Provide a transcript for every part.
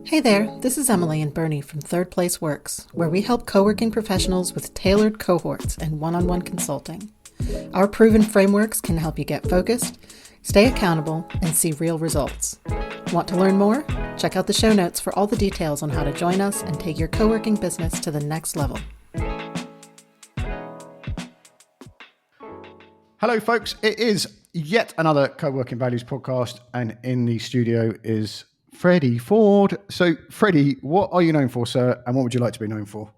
Hey there, this is Emily and Bernie from Third Place Works, where we help co-working professionals with tailored cohorts and one-on-one consulting. Our proven frameworks can help you get focused, stay accountable, and see real results. Want to learn more? Check out the show notes for all the details on how to join us and take your co-working business to the next level. Hello, folks. It is yet another Co-working Values podcast, and in the studio is Freddie Fforde. So, Freddie, what are you known for, sir, and what would you like to be known for?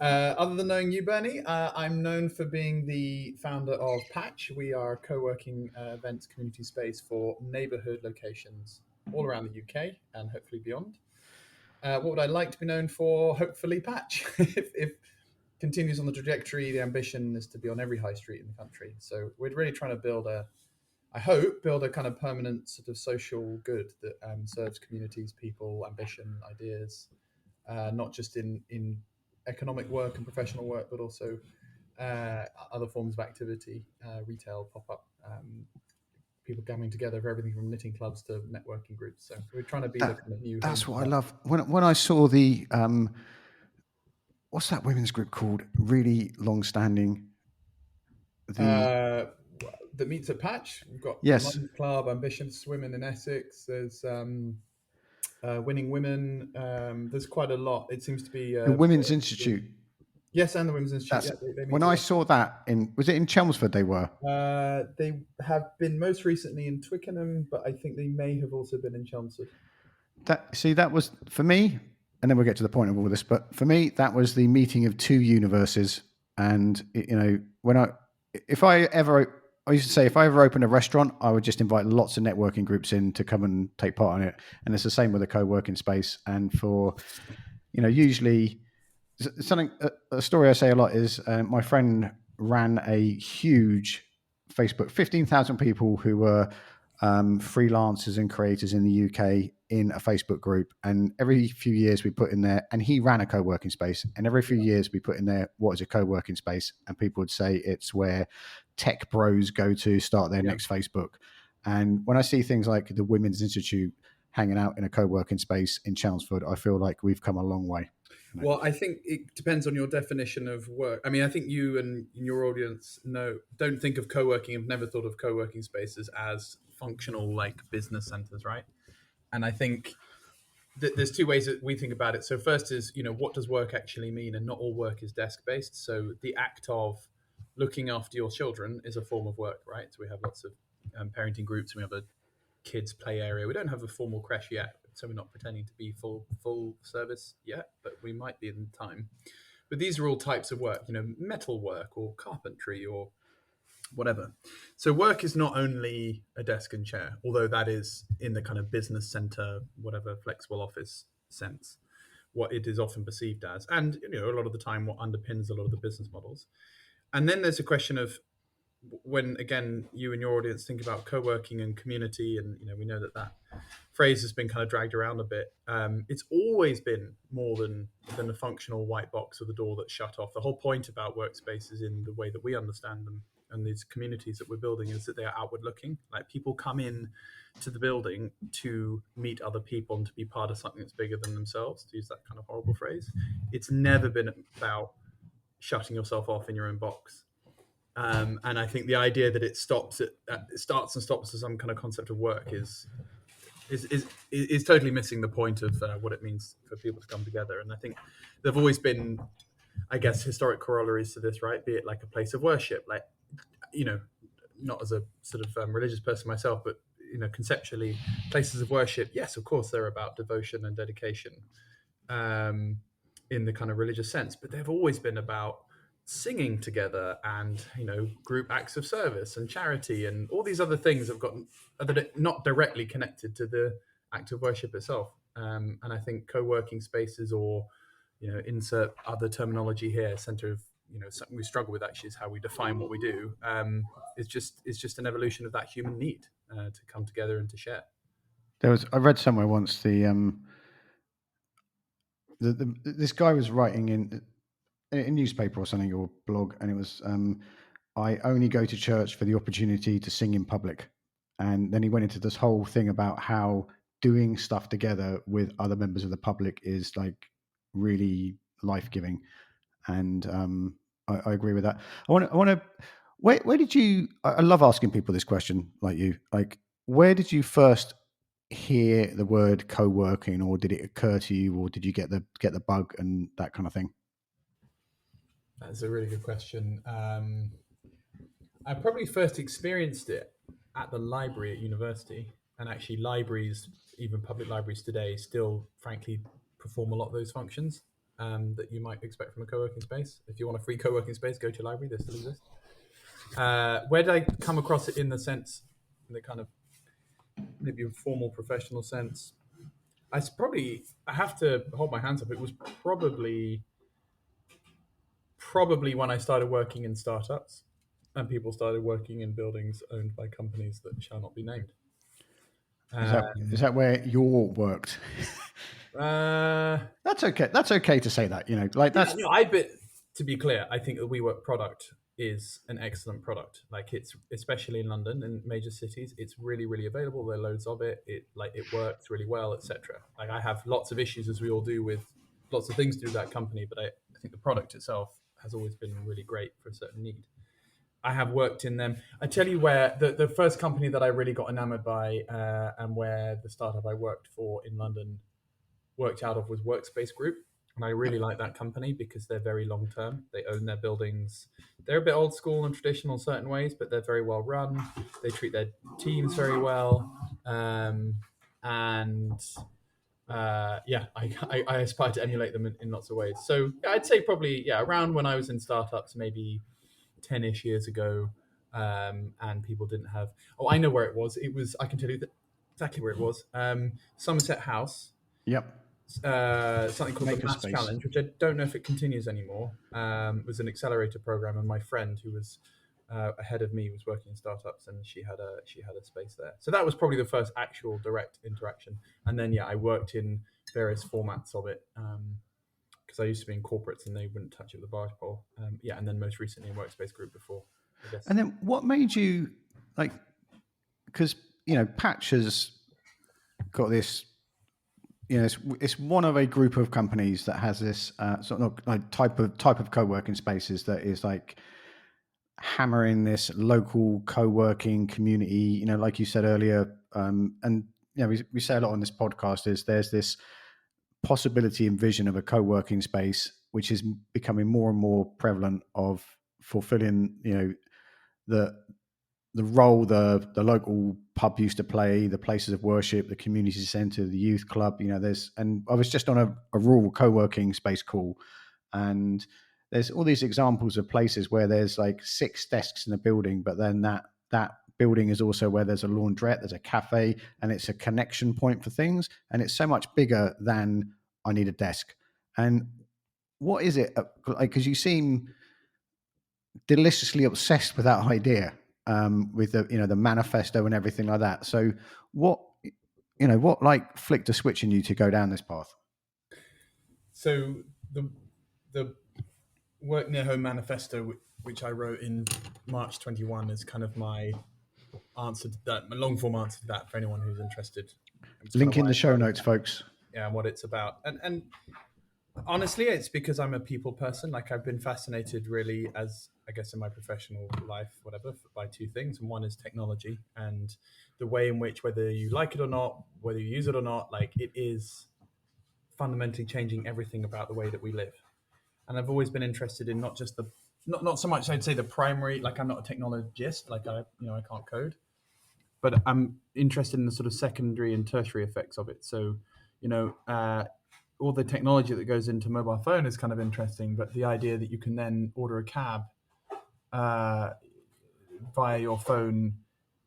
Other than knowing you, Bernie, I'm known for being the founder of Patch. We are a co-working events community space for neighbourhood locations all around the UK and hopefully beyond. What would I like to be known for? Hopefully Patch. if continues on the trajectory, the ambition is to be on every high street in the country. So we're really trying to build a kind of permanent sort of social good that serves communities, people, ambition, ideas, not just in economic work and professional work, but also other forms of activity, retail, pop-up, people coming together for everything from knitting clubs to networking groups. So we're trying to be the kind of new. That's what I love. When I saw the what's that women's group called? Really long-standing. That meets at Patch. We've got London Club, Ambitious Women in Essex. There's Winning Women. There's quite a lot. It seems to be the Women's Institute. Yes, and the Women's Institute. They when I saw that was it in Chelmsford? They were. They have been most recently in Twickenham, but I think they may have also been in Chelmsford. That was for me, and then we'll get to the point of all this. But for me, that was the meeting of two universes. And I used to say, if I ever opened a restaurant, I would just invite lots of networking groups in to come and take part in it. And it's the same with a co-working space. And for, usually a story I say a lot is my friend ran a huge Facebook, 15,000 people who were freelancers and creators in the UK in a Facebook group. And every few years we put in there, and he ran a co-working space. And every few years we put in there, what is a co-working space? And people would say it's where tech bros go to start their next Facebook. And when I see things like the Women's Institute hanging out in a co-working space in Chelmsford, I feel like we've come a long way. Well, I think it depends on your definition of work. I mean, I think you and your audience don't think of co-working, have never thought of co-working spaces as functional like business centers, right? And I think there's two ways that we think about it. So first is, what does work actually mean? And not all work is desk-based. So the act of looking after your children is a form of work, right? So we have lots of parenting groups, and we have a kids play area. We don't have a formal creche yet, so we're not pretending to be full service yet, but we might be in time. But these are all types of work, metal work or carpentry or whatever. So work is not only a desk and chair, although that is in the kind of business center, whatever flexible office sense, what it is often perceived as. And, a lot of the time what underpins a lot of the business models. And then there's a question of when, again, you and your audience think about co-working and community, and, we know that phrase has been kind of dragged around a bit. It's always been more than a functional white box or the door that's shut off. The whole point about workspaces in the way that we understand them and these communities that we're building is that they are outward looking. Like, people come in to the building to meet other people and to be part of something that's bigger than themselves, to use that kind of horrible phrase. It's never been about shutting yourself off in your own box. And I think the idea that it starts and stops as some kind of concept of work is totally missing the point of what it means for people to come together. And I think there've always been, I guess, historic corollaries to this, right? Be it like a place of worship, like, not as a sort of religious person myself, but, conceptually, places of worship, yes, of course, they're about devotion and dedication in the kind of religious sense, but they've always been about singing together and, group acts of service and charity and all these other things that are not directly connected to the act of worship itself. And I think co-working spaces, or, insert other terminology here, center of, something we struggle with actually is how we define what we do. It's just an evolution of that human need to come together and to share. I read somewhere once this guy was writing in a newspaper or something, or blog, and it was I only go to church for the opportunity to sing in public. And then he went into this whole thing about how doing stuff together with other members of the public is like really life-giving. And I agree with that. I want to, where did you, I love asking people this question like you, like, where did you first hear the word co-working, or did it occur to you, or did you get the bug and that kind of thing? That's a really good question. I probably first experienced it at the library at university, and actually libraries, even public libraries today, still frankly perform a lot of those functions that you might expect from a co-working space. If you want a free co-working space, go to a library, they still exist. Where did I come across it in the sense, in the kind of maybe a formal professional sense? I have to hold my hands up. It was probably when I started working in startups and people started working in buildings owned by companies that shall not be named. Is that where your worked? That's okay. That's okay to say that, like that's. To be clear, I think the WeWork product is an excellent product. Like, it's, especially in London and major cities, it's really, really available. There are loads of it. It works really well, etc. Like, I have lots of issues, as we all do, with lots of things to do with that company, but I think the product itself has always been really great for a certain need. I have worked in them. I tell you where the first company that I really got enamored by, and where the startup I worked for in London worked out of, was Workspace Group. And I really like that company because they're very long term. They own their buildings. They're a bit old school and traditional in certain ways, but they're very well run. They treat their teams very well. I aspire to emulate them in lots of ways. So I'd say probably, around when I was in startups, maybe 10-ish years ago, and people didn't have. Oh, I know where it was. I can tell you exactly where it was. Somerset House. Yep. Something called the Maths Challenge, which I don't know if it continues anymore. Was an accelerator program, and my friend, who was ahead of me, was working in startups, and she had a space there. So that was probably the first actual direct interaction. And then I worked in various formats of it, because I used to be in corporates and they wouldn't touch it with a barge pole. And then most recently in Workspace Group before, I guess. And then what made you, like, because Patch has got this, it's one of a group of companies that has this sort of like type of co-working spaces that is like hammering this local co-working community, like you said earlier, and we say a lot on this podcast, is there's this possibility and vision of a co-working space which is becoming more and more prevalent, of fulfilling the role the local pub used to play, the places of worship, the community centre, the youth club. And I was just on a rural co-working space call, and there's all these examples of places where there's like 6 desks in a building, but then that building is also where there's a laundrette, there's a cafe, and it's a connection point for things. And it's so much bigger than I need a desk. And what is it? Because you seem deliciously obsessed with that idea, with the manifesto and everything like that. So what like flicked a switch in you to go down this path? So the Work Near Home Manifesto, which I wrote in March 21, is kind of my answer to that, my long form answer to that, for anyone who's interested. Link in the show notes, folks. Yeah, and what it's about. And honestly, it's because I'm a people person. Like, I've been fascinated, really, as I guess in my professional life, whatever, by 2 things. And one is technology, and the way in which, whether you like it or not, whether you use it or not, like, it is fundamentally changing everything about the way that we live. And I've always been interested in not just not so much, I'd say, the primary, like, I'm not a technologist, like I can't code, but I'm interested in the sort of secondary and tertiary effects of it. So, all the technology that goes into mobile phone is kind of interesting, but the idea that you can then order a cab via your phone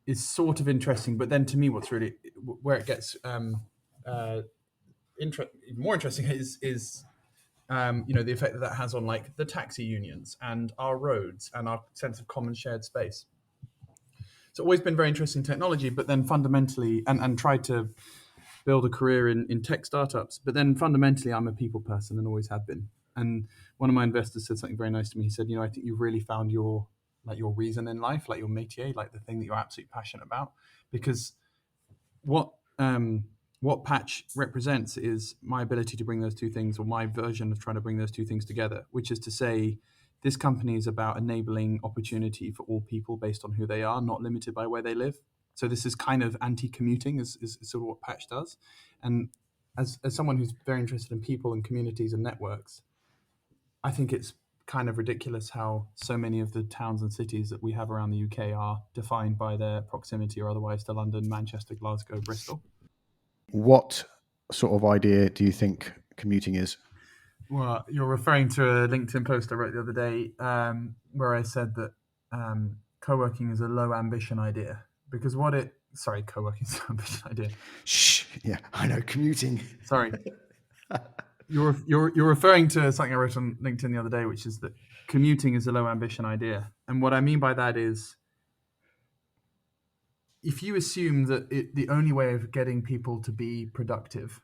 is sort of interesting. But then, to me, what's really, where it gets more interesting is the effect that has on, like, the taxi unions and our roads and our sense of common shared space. So always been very interested in technology, but then fundamentally, and tried to build a career in tech startups. But then fundamentally, I'm a people person and always have been. And one of my investors said something very nice to me. He said, I think you've really found your reason in life, like your métier, like the thing that you're absolutely passionate about. Because what what Patch represents is my ability to bring those two things, or my version of trying to bring those two things together, which is to say, this company is about enabling opportunity for all people based on who they are, not limited by where they live. So this is kind of anti-commuting, is sort of what Patch does. And as someone who's very interested in people and communities and networks, I think it's kind of ridiculous how so many of the towns and cities that we have around the UK are defined by their proximity or otherwise to London, Manchester, Glasgow, Bristol. What sort of idea do you think commuting is? Well, you're referring to a LinkedIn post I wrote the other day where I said that co-working is a low ambition idea because co-working is an ambition idea. Shh, yeah, I know, commuting. Sorry. You're referring to something I wrote on LinkedIn the other day, which is that commuting is a low ambition idea. And what I mean by that is, if you assume that the only way of getting people to be productive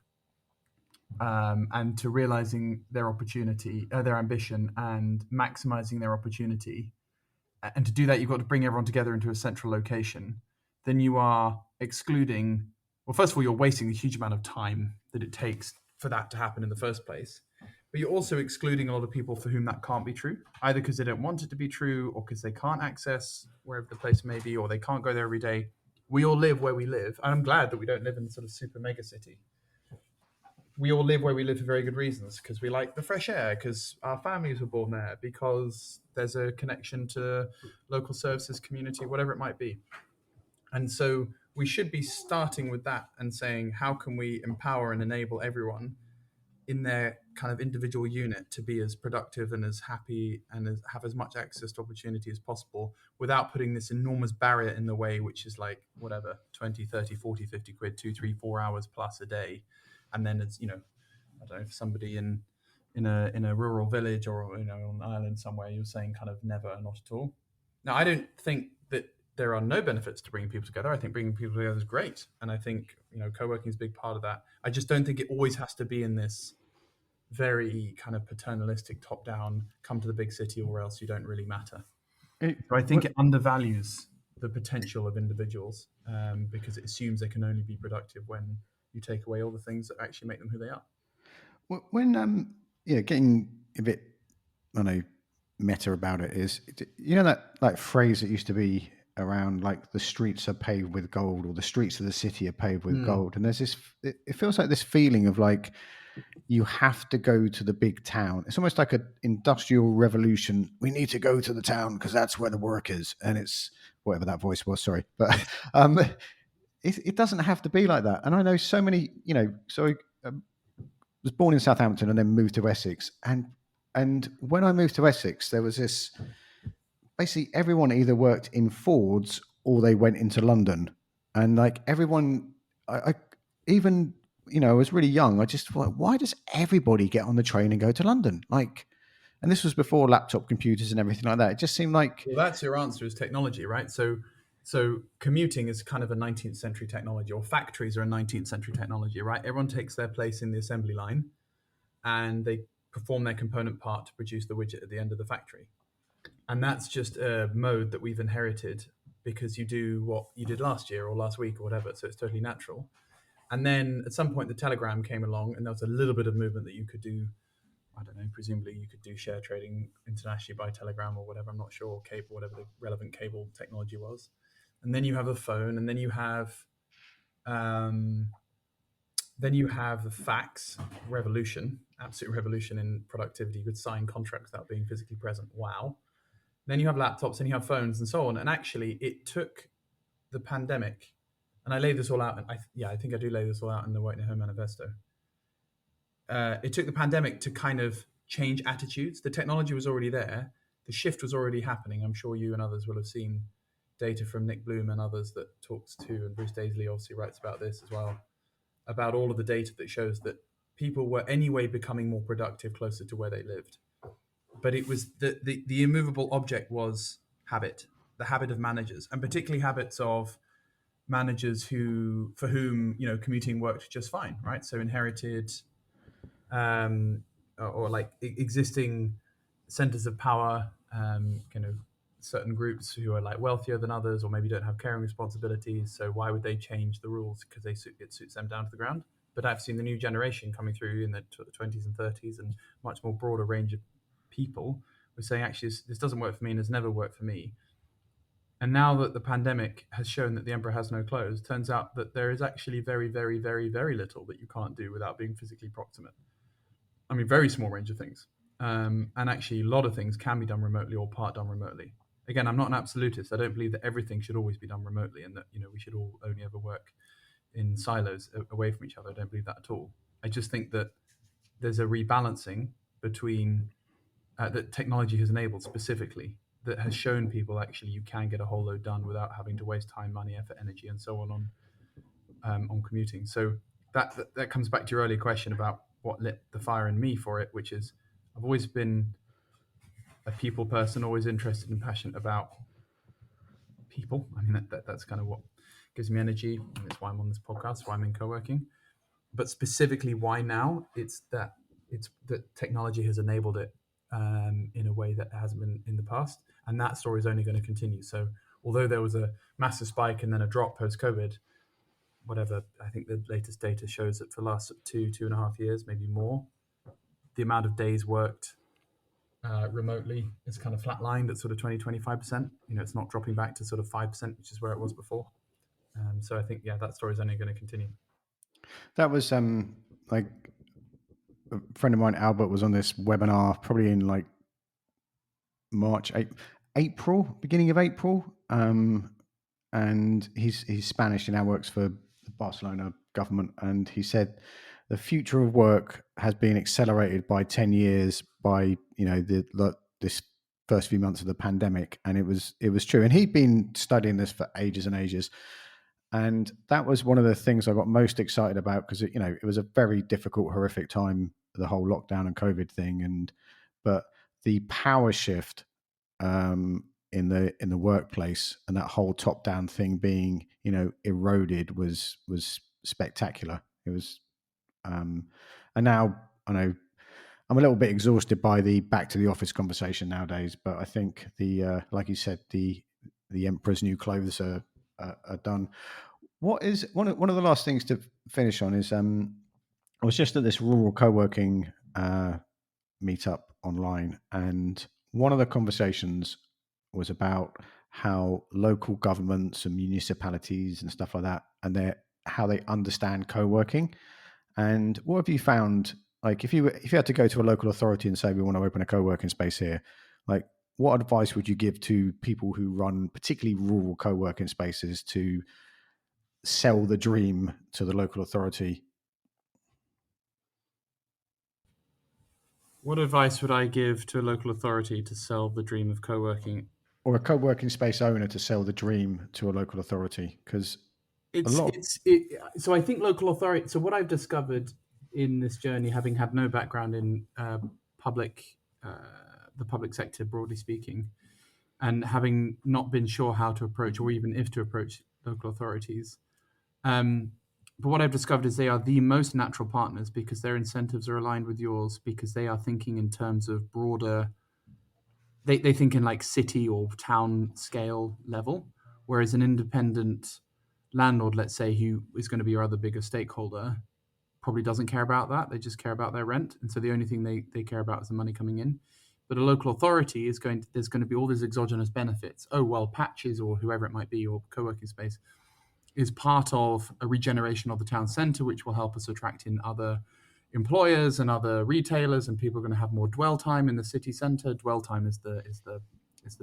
and to realizing their opportunity, their ambition, and maximizing their opportunity, and to do that, you've got to bring everyone together into a central location, then you are excluding, well, first of all, you're wasting a huge amount of time that it takes for that to happen in the first place. But you're also excluding a lot of people for whom that can't be true, either because they don't want it to be true or because they can't access wherever the place may be, or they can't go there every day. We all live where we live. And I'm glad that we don't live in sort of super mega city. We all live where we live for very good reasons, because we like the fresh air, because our families were born there, because there's a connection to local services, community, whatever it might be. And so we should be starting with that and saying, how can we empower and enable everyone in their kind of individual unit to be as productive and as happy and have as much access to opportunity as possible without putting this enormous barrier in the way, which is like whatever, 20, 30, 40, 50 quid, 2, 3, 4 hours plus a day. And then it's, I don't know, if somebody in a rural village or, on an island somewhere, you're saying kind of never, not at all. Now, I don't think that there are no benefits to bringing people together. I think bringing people together is great. And I think, co-working is a big part of that. I just don't think it always has to be in this very kind of paternalistic top-down, come to the big city or else you don't really matter. So I think it undervalues the potential of individuals because it assumes they can only be productive when you take away all the things that actually make them who they are. When getting a bit, I don't know, meta about it is, that like phrase that used to be around, like the streets are paved with gold, or the streets of the city are paved with gold, and there's this, it feels like this feeling of like you have to go to the big town. It's almost like an industrial revolution. We need to go to the town because that's where the work is, and it's whatever that voice was, sorry, but it doesn't have to be like that. And I know so many, so I was born in Southampton and then moved to Essex, and when I moved to Essex, there was this, basically everyone either worked in Fords or they went into London. And like everyone, I even, I was really young. I just thought, why does everybody get on the train and go to London? Like, and this was before laptop computers and everything like that. It just seemed like... Well, that's your answer, is technology, right? So commuting is kind of a 19th century technology, or factories are a 19th century technology, right? Everyone takes their place in the assembly line and they perform their component part to produce the widget at the end of the factory. And that's just a mode that we've inherited because you do what you did last year or last week or whatever. So it's totally natural. And then at some point, the telegram came along and there was a little bit of movement that you could do. I don't know, presumably you could do share trading internationally by telegram or whatever. I'm not sure, cable, whatever the relevant cable technology was. And then you have a phone, and then you have the fax revolution, absolute revolution in productivity. You could sign contracts without being physically present. Wow. Then you have laptops, and you have phones, and so on. And actually, it took the pandemic, and I laid this all out, and I think I do lay this all out in the Working at Home Manifesto. It took the pandemic to kind of change attitudes. The technology was already there. The shift was already happening. I'm sure you and others will have seen data from Nick Bloom and others that talks to, and Bruce Daisley obviously writes about this as well, about all of the data that shows that people were anyway becoming more productive closer to where they lived. But it was the immovable object was habit, the habit of managers, and particularly habits of managers for whom commuting worked just fine, right? So inherited or like existing centers of power, certain groups who are like wealthier than others, or maybe don't have caring responsibilities. So why would they change the rules? Because it suits them down to the ground. But I've seen the new generation coming through in the 20s and 30s, and much more broader range of people who are saying, actually, this doesn't work for me and has never worked for me. And now that the pandemic has shown that the emperor has no clothes, turns out that there is actually very, very, very, very little that you can't do without being physically proximate. I mean, very small range of things. And actually, a lot of things can be done remotely or part done remotely. Again, I'm not an absolutist. I don't believe that everything should always be done remotely and that we should all only ever work in silos away from each other. I don't believe that at all. I just think that there's a rebalancing between that technology has enabled specifically, that has shown people actually you can get a whole load done without having to waste time, money, effort, energy, and so on commuting. So that comes back to your earlier question about what lit the fire in me for it, which is I've always been a people person, always interested and passionate about people. I mean, that's kind of what gives me energy, and it's why I'm on this podcast, why I'm in co-working. But specifically, why now? It's that technology has enabled it in a way that hasn't been in the past, and that story is only going to continue. So, although there was a massive spike and then a drop post-COVID, whatever, I think the latest data shows that for the last 2.5 years, maybe more, the amount of days worked remotely is kind of flatlined at sort of 20-25%. It's not dropping back to sort of 5%, which is where it was before. So I think, that story is only going to continue. That was like a friend of mine, Albert, was on this webinar probably in like March, April, beginning of April. And he's Spanish and now works for the Barcelona government. And he said the future of work has been accelerated by 10 years by, this first few months of the pandemic. And it was true. And he'd been studying this for ages and ages. And that was one of the things I got most excited about because, it was a very difficult, horrific time, the whole lockdown and COVID thing. But the power shift in the workplace and that whole top-down thing being, eroded was spectacular. It was, and now I know I'm a little bit exhausted by the back to the office conversation nowadays, but I think like you said, the emperor's new clothes are done. What is one of the last things to finish on is I was just at this rural co-working meetup online, and one of the conversations was about how local governments and municipalities and stuff like that, and how they understand co-working. And what have you found? Like, if you had to go to a local authority and say we want to open a co-working space here, like, what advice would you give to people who run particularly rural co-working spaces to sell the dream to the local authority? What advice would I give to a local authority to sell the dream of co-working? Or a co-working space owner to sell the dream to a local authority? Because so I think local authority. So what I've discovered in this journey, having had no background in the public sector, broadly speaking, and having not been sure how to approach or even if to approach local authorities, but what I've discovered is they are the most natural partners because their incentives are aligned with yours, because they are thinking in terms of broader. They think in like city or town scale level, whereas an independent landlord, let's say, who is going to be your other bigger stakeholder, probably doesn't care about that. They just care about their rent. And so the only thing they care about is the money coming in. But a local authority there's going to be all these exogenous benefits. Oh, well, Patches or whoever it might be, or co-working space, is part of a regeneration of the town centre, which will help us attract in other employers and other retailers, and people are going to have more dwell time in the city centre. Dwell time is the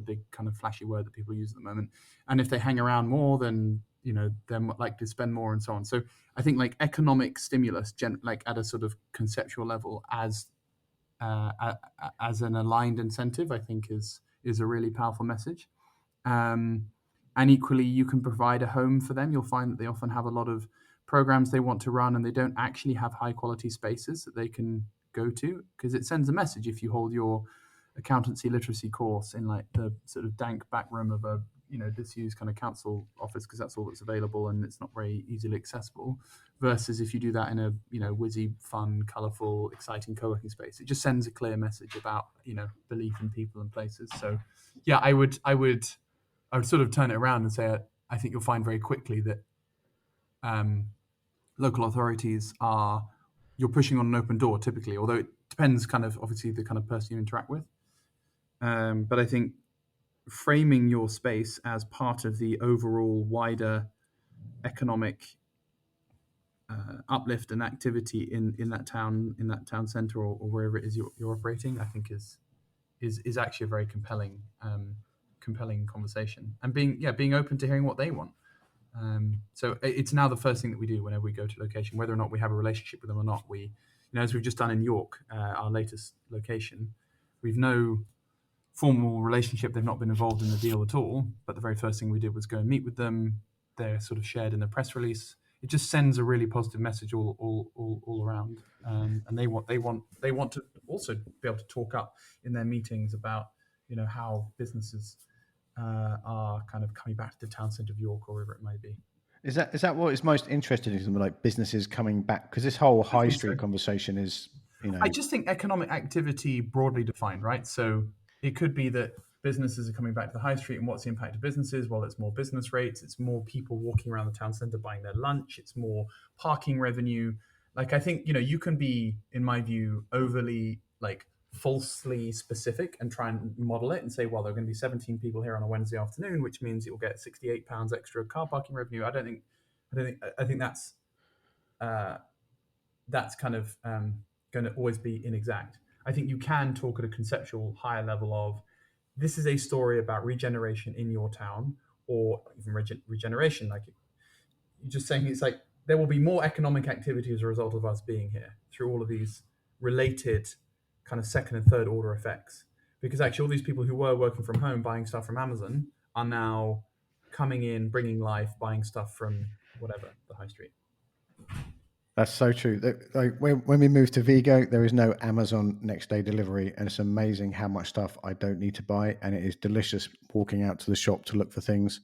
big kind of flashy word that people use at the moment. And if they hang around more, then they're likely to spend more and so on. So I think like economic stimulus, like at a sort of conceptual level, as an aligned incentive, I think is a really powerful message. And equally, you can provide a home for them. You'll find that they often have a lot of programs they want to run, and they don't actually have high quality spaces that they can go to, because it sends a message if you hold your accountancy literacy course in like the sort of dank back room of a disused kind of council office because that's all that's available and it's not very easily accessible, versus if you do that in a whizzy, fun, colourful, exciting co-working space, it just sends a clear message about belief in people and places. So yeah, I would sort of turn it around and say I think you'll find very quickly that local authorities you're pushing on an open door typically, although it depends kind of obviously the kind of person you interact with. But I think framing your space as part of the overall wider economic uplift and activity in that town centre or wherever it is you're operating, I think is actually a very compelling conversation, and being open to hearing what they want. So it's now the first thing that we do whenever we go to location, whether or not we have a relationship with them or not. We, as we've just done in York, our latest location, we've no formal relationship. They've not been involved in the deal at all. But the very first thing we did was go and meet with them. They're sort of shared in the press release. It just sends a really positive message all around. And they want to also be able to talk up in their meetings about how businesses are kind of coming back to the town centre of York or wherever it may be. Is that what is most interesting in like businesses coming back? Because this whole high street conversation is, I just think economic activity broadly defined, right? So it could be that businesses are coming back to the high street, and what's the impact of businesses? Well, it's more business rates, it's more people walking around the town centre buying their lunch, it's more parking revenue. Like I think, you can be, in my view, overly like falsely specific and try and model it and say, well, there are going to be 17 people here on a Wednesday afternoon, which means you'll get £68 extra car parking revenue. I think that's kind of going to always be inexact. I think you can talk at a conceptual higher level of, this is a story about regeneration in your town, or even regeneration. Like you're just saying, it's like there will be more economic activity as a result of us being here through all of these related kind of second and third order effects. Because actually all these people who were working from home buying stuff from Amazon are now coming in, bringing life, buying stuff from whatever, the high street. That's so true. Like when we moved to Vigo, there is no Amazon next day delivery, and it's amazing how much stuff I don't need to buy, and it is delicious walking out to the shop to look for things.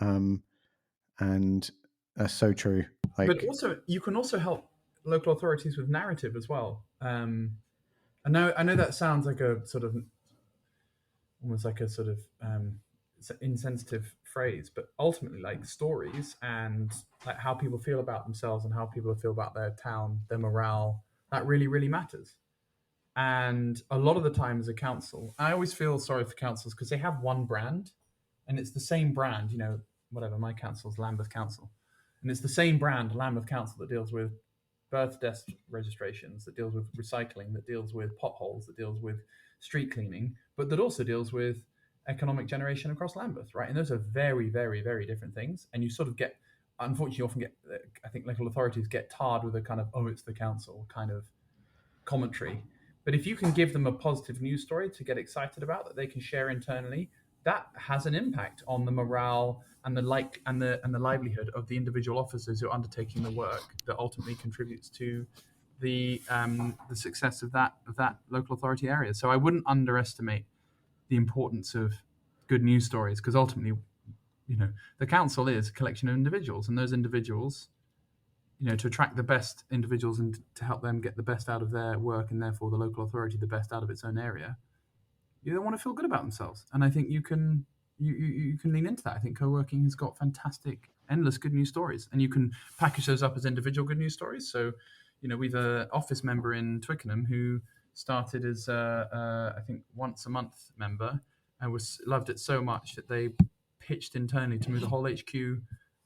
And that's so true. But also, you can also help local authorities with narrative as well. I know that sounds like a sort of almost like a sort of insensitive phrase, but ultimately, like stories and like how people feel about themselves and how people feel about their town, their morale, that really, really matters. And a lot of the time as a council, I always feel sorry for councils because they have one brand, and it's the same brand, whatever, my council's Lambeth Council, and it's the same brand, Lambeth Council, that deals with birth death registrations, that deals with recycling, that deals with potholes, that deals with street cleaning, but that also deals with economic generation across Lambeth, right? And those are very, very, very different things. And you sort of get, unfortunately, often get, I think local authorities get tarred with a kind of, oh, it's the council kind of commentary. But if you can give them a positive news story to get excited about that they can share internally, that has an impact on the morale and the livelihood of the individual officers who are undertaking the work that ultimately contributes to the success of that local authority area. So I wouldn't underestimate the importance of good news stories, because ultimately, the council is a collection of individuals, and those individuals, to attract the best individuals and to help them get the best out of their work, and therefore the local authority the best out of its own area, they want to feel good about themselves. And I think you can lean into that. I think co-working has got fantastic, endless good news stories, and you can package those up as individual good news stories. So, we've an office member in Twickenham who started as I think once a month member, and loved it so much that they pitched internally to move the whole HQ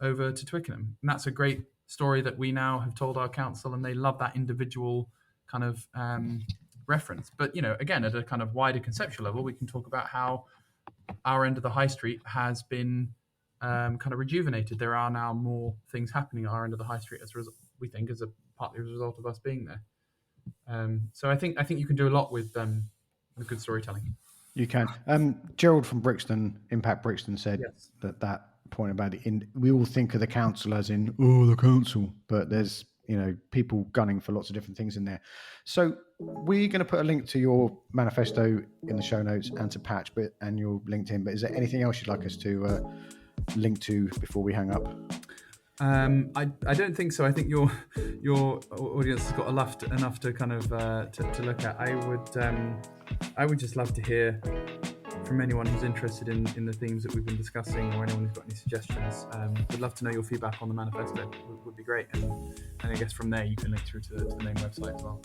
over to Twickenham. And that's a great story that we now have told our council, and they love that individual kind of reference. But again, at a kind of wider conceptual level, we can talk about how our end of the high street has been kind of rejuvenated. There are now more things happening at our end of the high street as a result, we think, partly as a result of us being there. So I think you can do a lot with good storytelling. You can. Gerald from Brixton, Impact Brixton, said that point about we all think of the council as in, the council, but there's people gunning for lots of different things in there. So we're going to put a link to your manifesto in the show notes and to Patch and your LinkedIn. But is there anything else you'd like us to link to before we hang up? I don't think so. I think your audience has got enough to kind of to look at. I would just love to hear from anyone who's interested in the themes that we've been discussing, or anyone who's got any suggestions. We'd love to know your feedback on the manifesto. Would be great, and I guess from there you can link through to the main website as well.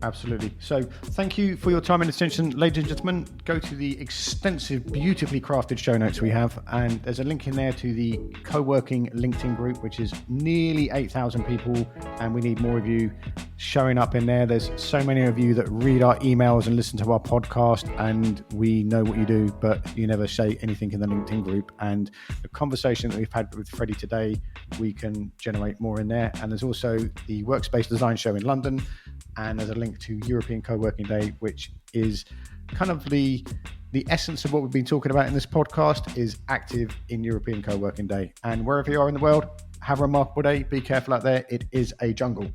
Absolutely. So thank you for your time and attention, ladies and gentlemen. Go to the extensive, beautifully crafted show notes we have, and there's a link in there to the Coworking LinkedIn group, which is nearly 8,000 people, and we need more of you showing up in there. There's so many of you that read our emails and listen to our podcast, and we know what you do, but you never say anything in the LinkedIn group. And the conversation that we've had with Freddie today, we can generate more in there. And there's also the Workspace Design Show in London, and there's a link to European Coworking Day, which is kind of the essence of what we've been talking about in this podcast, is active in European Coworking Day. And wherever you are in the world, have a remarkable day. Be careful out there. It is a jungle.